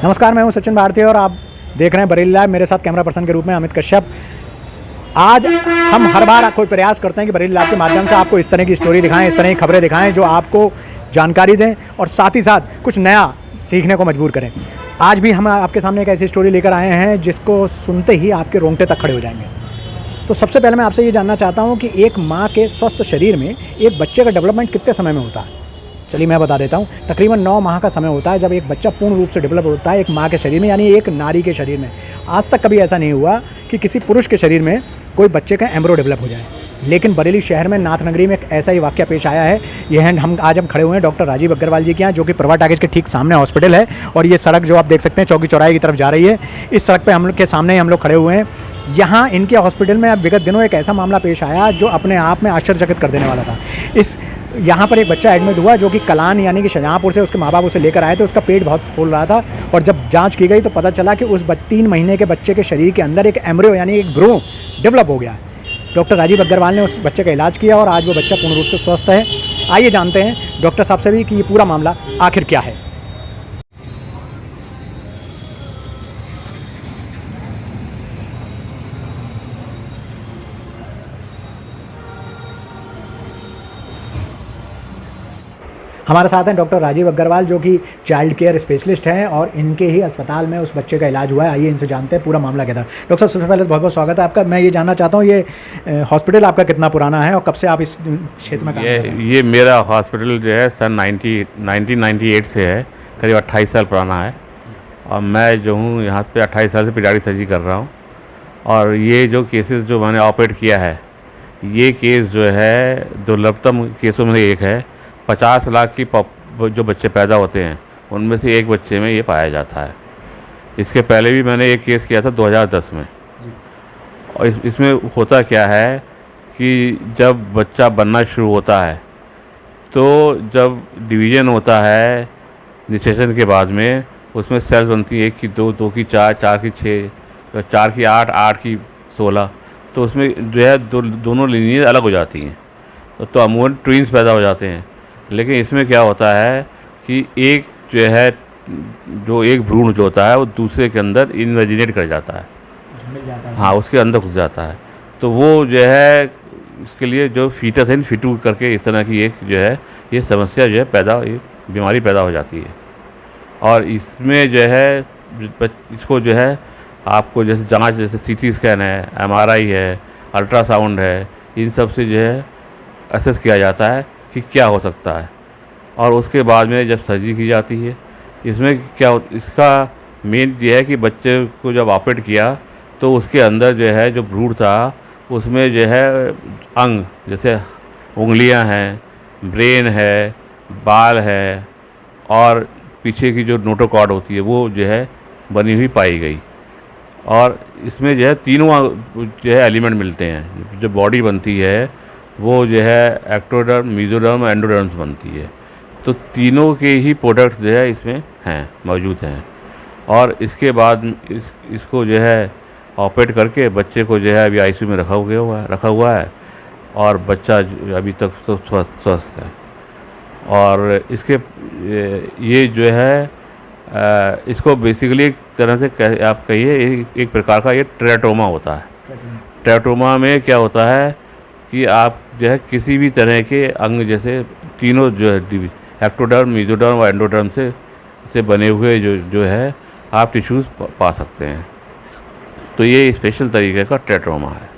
नमस्कार, मैं हूं सचिन भारती और आप देख रहे हैं बरेली लाइव। मेरे साथ कैमरा पर्सन के रूप में अमित कश्यप। आज हम हर बार कोई प्रयास करते हैं कि बरेली लाइव के माध्यम से आपको इस तरह की स्टोरी दिखाएं, इस तरह की खबरें दिखाएं जो आपको जानकारी दें और साथ ही साथ कुछ नया सीखने को मजबूर करें। आज भी हम आपके सामने एक ऐसी स्टोरी लेकर आए हैं जिसको सुनते ही आपके रोंगटे तक खड़े हो जाएंगे। तो सबसे पहले मैं आपसे ये जानना चाहता हूँ कि एक माँ के स्वस्थ शरीर में एक बच्चे का डेवलपमेंट कितने समय में होता है? चलिए मैं बता देता हूँ। तकरीबन 9 माह का समय होता है जब एक बच्चा पूर्ण रूप से डेवलप होता है एक माँ के शरीर में, यानी एक नारी के शरीर में। आज तक कभी ऐसा नहीं हुआ कि किसी पुरुष के शरीर में कोई बच्चे का एम्ब्रो डेवलप हो जाए, लेकिन बरेली शहर में नाथनगरी में एक ऐसा ही वाक़या पेश आया है। यह हम खड़े हुए हैं डॉक्टर राजीव अग्रवाल जी के यहाँ, जो कि प्रभा टाकीज के ठीक सामने हॉस्पिटल है। और ये सड़क जो आप देख सकते हैं चौकी चौराहे की तरफ जा रही है, इस सड़क पे हम लोग के सामने ही हम लोग खड़े हुए हैं। यहाँ इनके हॉस्पिटल में अब विगत दिनों एक ऐसा मामला पेश आया जो अपने आप में आश्चर्यचकित कर देने वाला था। यहाँ पर एक बच्चा एडमिट हुआ जो कि कलान यानी कि शाहजहाँपुर से उसके माँ बाप उसे लेकर आए थे। उसका पेट बहुत फूल रहा था और जब जांच की गई तो पता चला कि उस 3 महीने के बच्चे के शरीर के अंदर एक एम्ब्रियो यानी एक भ्रूण डेवलप हो गया है। डॉक्टर राजीव अग्रवाल ने उस बच्चे का इलाज किया और आज वो बच्चा पूर्ण रूप से स्वस्थ है। आइए जानते हैं डॉक्टर साहब से भी कि ये पूरा मामला आखिर क्या है। हमारे साथ हैं डॉक्टर राजीव अग्रवाल जो कि चाइल्ड केयर स्पेशलिस्ट हैं और इनके ही अस्पताल में उस बच्चे का इलाज हुआ है। आइए इनसे जानते हैं पूरा मामला क्या था। डॉक्टर साहब, सबसे पहले बहुत बहुत स्वागत है आपका। मैं ये जानना चाहता हूँ ये हॉस्पिटल आपका कितना पुराना है और कब से आप इस क्षेत्र में काम कर रहे हैं? ये मेरा हॉस्पिटल जो है सन 1998 से है, करीब 28 साल पुराना है। और मैं जो हूँ यहाँ पे 28 साल से पीडियाट्रिक सर्जरी कर रहा हूँ। और ये जो केसेस जो मैंने ऑपरेट किया है, ये केस जो है दुर्लभतम केसों में एक है। 50 लाख की जो बच्चे पैदा होते हैं उनमें से एक बच्चे में ये पाया जाता है। इसके पहले भी मैंने एक केस किया था 2010 में। और इसमें होता क्या है कि जब बच्चा बनना शुरू होता है तो जब डिवीज़न होता है निषेचन के बाद में, उसमें सेल्स बनती है 1 की 2, 2 की 4, 4 की 6, 4 की 8, 8 की 16। तो उसमें जो है दोनों लीनियज अलग हो जाती हैं, तो अमूमन ट्विंस पैदा हो जाते हैं। लेकिन इसमें क्या होता है कि एक जो है जो एक भ्रूण जो होता है वो दूसरे के अंदर इन्वेजिनेट कर जाता है, मिल जाता है। हाँ, उसके अंदर घुस जाता है। तो वो जो है इसके लिए जो फीटस है फिटू करके इस तरह की एक जो है ये समस्या जो है ये बीमारी पैदा हो जाती है। और इसमें जो है इसको जो है आपको जैसे जांच, जैसे CT स्कैन है, MRI है, अल्ट्रासाउंड है, इन सब से जो है असेस किया जाता है कि क्या हो सकता है। और उसके बाद में जब सर्जरी की जाती है, इसमें इसका मेन ये है कि बच्चे को जब ऑपरेट किया तो उसके अंदर जो है जो भ्रूण था उसमें जो है अंग जैसे उंगलियां हैं, ब्रेन है, बाल है और पीछे की जो नोटोकॉर्ड होती है वो जो है बनी हुई पाई गई। और इसमें जो है तीनों जो है एलिमेंट मिलते हैं। जो बॉडी बनती है वो जो है एक्टोडर्म, मेसोडर्म, एंडोडर्म्स बनती है। तो तीनों के ही प्रोडक्ट्स जो है इसमें हैं, मौजूद हैं। और इसके बाद इसको जो है ऑपरेट करके बच्चे को जो है अभी ICU में रखा हुआ है और बच्चा अभी तक तो स्वस्थ है। और इसके ये जो है इसको बेसिकली एक तरह से आप कहिए एक प्रकार का ये ट्रेटोमा होता है। ट्रेटोमा में क्या होता है कि आप जो है किसी भी तरह के अंग जैसे तीनों जो है एक्टोडर्म, मेसोडर्म और एंडोडर्म से बने हुए जो है आप टिश्यूज़ पा सकते हैं। तो ये स्पेशल तरीके का ट्रेटोमा है।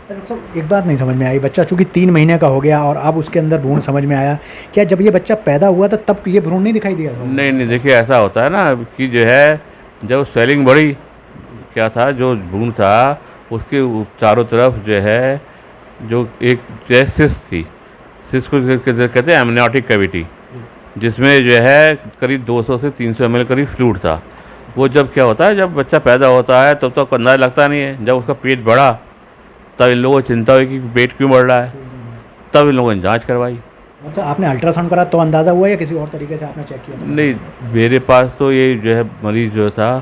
डॉक्टर साहब, एक बात नहीं समझ में आई। बच्चा चूँकि 3 महीने का हो गया और अब उसके अंदर भ्रूण समझ में आया, क्या जब ये बच्चा पैदा हुआ था तब ये भ्रूण नहीं दिखाई दिया था? नहीं, देखिए ऐसा होता है ना कि जो है जब स्वेलिंग बढ़ी, क्या था जो भ्रूण था उसके चारों तरफ जो है जो एक जो सिस्ट थी, सिस्ट को कहते हैं एमनियोटिक कैविटी, जिसमें जो है करीब 200 से 300 ml करीब फ्लूइड था। वो जब क्या होता है, जब बच्चा पैदा होता है तब तो अंदाज़ा लगता नहीं है। जब उसका पेट बढ़ा तब इन लोगों को चिंता हुई कि पेट क्यों बढ़ रहा है, तब इन लोगों ने जांच करवाई। अच्छा, आपने अल्ट्रासाउंड करा तो अंदाज़ा हुआ या किसी और तरीके से आपने चेक किया था? नहीं, मेरे पास तो ये जो है मरीज़ जो था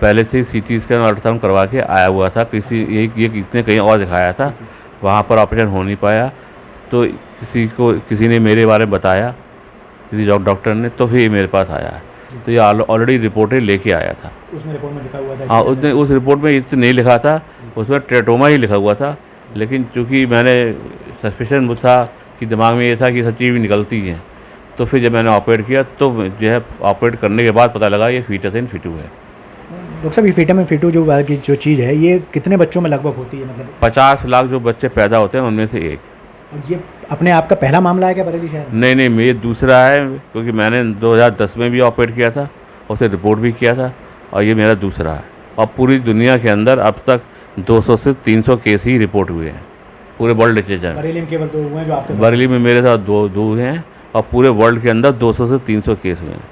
पहले से ही CT स्कैन अल्ट्रासाउंड करवा के आया हुआ था। ये किसने कहीं और दिखाया था, वहाँ पर ऑपरेशन हो नहीं पाया, तो किसी ने मेरे बारे में बताया, किसी डॉक्टर ने, तो फिर मेरे पास आया है। तो ये ऑलरेडी रिपोर्टें लेके आया था। उसमें रिपोर्ट में लिखा हुआ था? हाँ, उसने उस रिपोर्ट में इतना नहीं लिखा था, उसमें ट्रेटोमा ही लिखा हुआ था। लेकिन चूँकि मैंने सस्पिशन था कि दिमाग में ये था कि सब चीज़ भी निकलती हैं, तो फिर जब मैंने ऑपरेट किया तो जो है ऑपरेट करने के बाद पता लगा ये फीटस इन फिटू है। डॉक्टर साहब, ये फीटम इन फिटू जो की जो चीज़ है, ये कितने बच्चों में लगभग होती है? मतलब 50 लाख जो बच्चे पैदा होते हैं उनमें से एक। और ये अपने आप का पहला मामला है क्या बरेली शहर में? नहीं, ये दूसरा है, क्योंकि मैंने 2010 में भी ऑपरेट किया था, उसे रिपोर्ट भी किया था, और ये मेरा दूसरा है। और पूरी दुनिया के अंदर अब तक 200 से 300 केस ही रिपोर्ट हुए हैं पूरे वर्ल्ड लिटरेचर में। बरेली में केवल 2 हुए हैं जो आपके? बरेली में मेरे साथ दो हैं, और पूरे वर्ल्ड के अंदर 200 से 300 केस हुए हैं।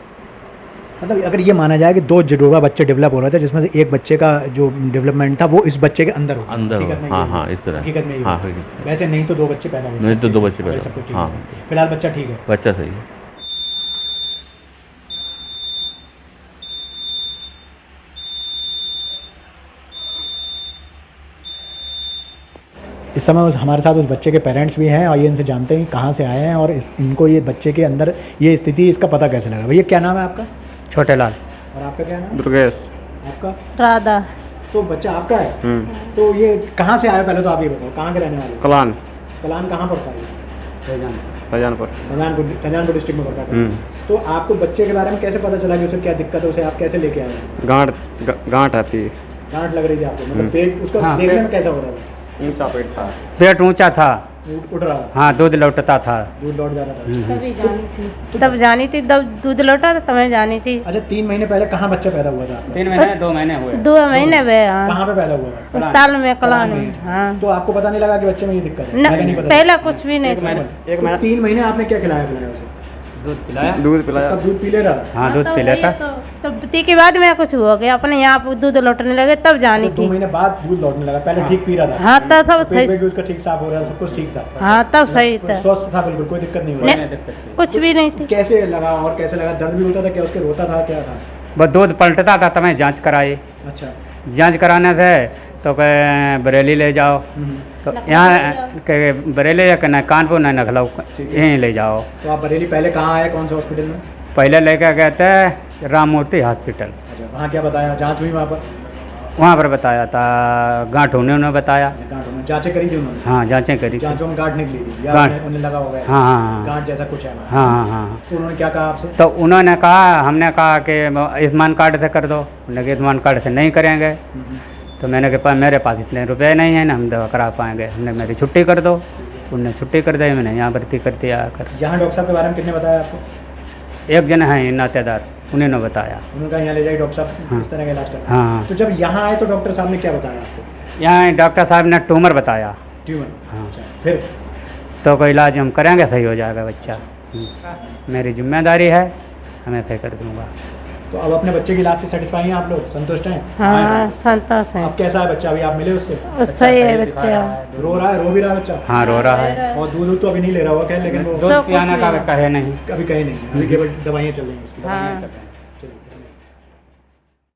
मतलब अगर ये माना जाए कि 2 जुड़वा बच्चे डेवलप हो रहे थे, जिसमें से एक बच्चे का जो डेवलपमेंट था वो इस बच्चे के अंदर हो हाँ, इस तरह। हकीकत में हाँ, वैसे नहीं तो 2 बच्चे पैदा हो नहीं तो 2 बच्चे पैदा। सब कुछ ठीक हाँ, है। फिलहाल बच्चा ठीक है? बच्चा सही है। इस समय हमारे साथ उस बच्चे के पेरेंट्स भी हैं, और ये इनसे जानते हैं कहाँ से आए हैं और इनको ये बच्चे के अंदर ये स्थिति, इसका पता कैसे लगा। भैया क्या नाम है आपका? छोटे लाल। और आपका क्या नाम है? दुर्गेश। आपका? राधा। तो बच्चा आपका है? तो ये कहाँ से आया, पहले तो आप ये बताओ, कहाँ के रहने वाले? कलान। कलान कहाँ पड़ता है? शाहजहानपुर। शाहजहानपुर डिस्ट्रिक्ट में पड़ता है। तो आपको बच्चे के बारे में कैसे पता चला कि उसे क्या दिक्कत है, उसे आप कैसे लेके आए? गांठ आती है। गांठ लग रही थी आपको? मतलब पेट उसका देखने में कैसा हो रहा था? ऊंचा पेट था। पेट ऊंचा था। उठ रहा था? हाँ, दूध लौटता था। दूध लौट जाता था? तभी जानी थी, तब जानी थी, तब दूध लौटा था, तब मैं जानी थी। अच्छा, 3 महीने पहले कहाँ बच्चा पैदा हुआ था आपका? 3 महीने 2 महीने हुए। 2 महीने हुए। हाँ, कहाँ पे पैदा हुआ था? अस्पताल में, कलान में। हाँ, तो आपको पता नहीं लगा कि बच्चे में ये दिक्कत है? पहले नहीं पता? पहला कुछ भी नहीं था। एक महीना 3 महीने आपने क्या खिलाया पिलाया उसे? दूध पिलाया। तब दूध पी ले रहा था? हाँ, दूध पी लेता। तब पति के बाद में कुछ हो गया, अपने यहाँ पे दूध लौटने लगे तब जानी 2 थी। महीने बाद दूध लौटने लगा, पहले ठीक पी रहा था? हाँ, तब सब पेट भी उसका ठीक साफ हो रहा था, सब कुछ ठीक था? हाँ, तब सही था, स्वस्थ था बिल्कुल, कोई दिक्कत नहीं हो रही? कुछ भी नहीं थी। कैसे लगा, और कैसे लगा? दर्द भी होता था क्या उसके? रोता था क्या था? बस दूध पलटता था, तब मैं जांच कराई। अच्छा। जांच कराने से तो कहे बरेली ले जाओ। तो यहाँ के बरेली या न कानपुर न नखलऊ, यहीं ले जाओ। तो आप बरेली पहले कहाँ आए, कौन से हॉस्पिटल में? पहले लेकर गए थे राम मूर्ति हॉस्पिटल। अच्छा, वहाँ क्या बताया? जांच हुई वहाँ पर? वहाँ पर बताया था गांठ होने, उन्होंने बताया। गांठ होने जांचें करी थी उन्होंने? हाँ, जांचें करी थी। जांचों में गांठ निकली थी या गांठ उन्हें लगा होगा? हाँ हाँ गांठ जैसा कुछ है? हाँ हाँ हाँ। तो उन्होंने क्या कहा आपसे? तो उन्होंने कहा, हमने कहा कि आयुष्मान कार्ड से कर दो। उन्होंने कहा आयुष्मान कार्ड से नहीं करेंगे। तो मैंने कहा मेरे पास इतने रुपए नहीं हैं ना हम दवा करा पाएंगे, हमने मेरी छुट्टी कर दो। उन्होंने छुट्टी कर दी, मैंने यहाँ भर्ती कर दिया आकर। यहाँ डॉक्टर साहब के बारे में किसने बताया आपको? एक जन है नातेदार, उन्होंने बताया। उन्होंने कहा यहाँ ले जाइए डॉक्टर साहब, इस तरह का इलाज करते हैं। हाँ। तो जब यहाँ आए तो डॉक्टर साहब ने क्या बताया आपको? यहाँ डॉक्टर साहब ने ट्यूमर बताया। ट्यूमर? हाँ। अच्छा, फिर? तो कोई इलाज हम करेंगे, सही हो जाएगा बच्चा। मेरी जिम्मेदारी है, हमें सही कर दूँगा। तो अब अपने बच्चे के इलाज से सेटिस्फाई हैं आप लोग? संतुष्ट हैं? हाँ, संतोष है। अब कैसा है बच्चा? अभी आप मिले उससे? सही है बच्चा। रो रहा है? रो भी रहा है बच्चा? हाँ, रो रहा है। और दूध तो अभी नहीं ले रहा होगा, लेकिन वो दूध पिलाने का कहे नहीं। अभी कहीं नहीं, अभी केवल दवाइयाँ चल रही हैं उसकी। हाँ।